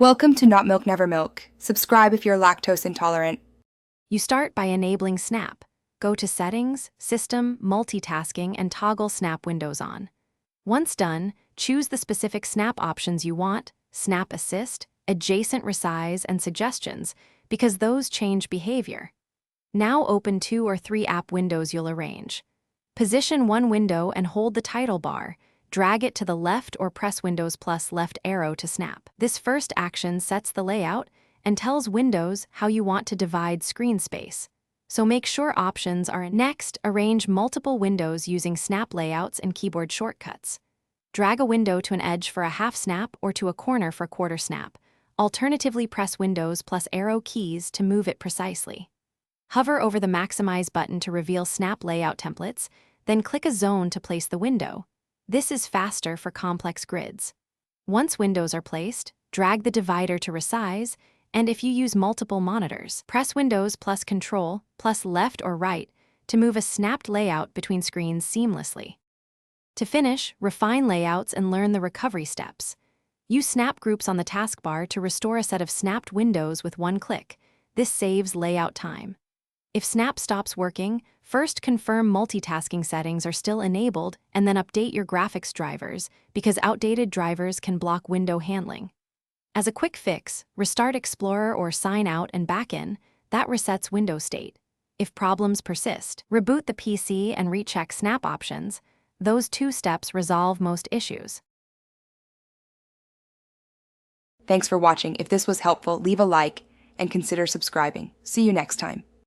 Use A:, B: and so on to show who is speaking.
A: Welcome to Not Milk Never Milk. Subscribe if you're lactose intolerant.
B: You start by enabling Snap. Go to Settings, System, Multitasking, and toggle Snap windows on. Once done, choose the specific Snap options you want: Snap Assist, Adjacent Resize, and Suggestions, because those change behavior. Now open 2 or 3 app windows you'll arrange. Position one window and hold the title bar. Drag it to the left or press Windows plus left arrow to snap. This first action sets the layout and tells Windows how you want to divide screen space. So make sure options are in. Next, arrange multiple windows using snap layouts and keyboard shortcuts. Drag a window to an edge for a half snap or to a corner for quarter snap. Alternatively, press Windows plus arrow keys to move it precisely. Hover over the Maximize button to reveal snap layout templates, then click a zone to place the window. This is faster for complex grids. Once windows are placed, drag the divider to resize, and if you use multiple monitors, press Windows plus Control plus left or right to move a snapped layout between screens seamlessly. To finish, refine layouts and learn the recovery steps. Use snap groups on the taskbar to restore a set of snapped windows with one click. This saves layout time. If Snap stops working, first confirm multitasking settings are still enabled and then update your graphics drivers, because outdated drivers can block window handling. As a quick fix, restart Explorer or sign out and back in. That resets window state. If problems persist, reboot the PC and recheck Snap options. Those 2 steps resolve most issues.
A: Thanks for watching. If this was helpful, leave a like and consider subscribing. See you next time.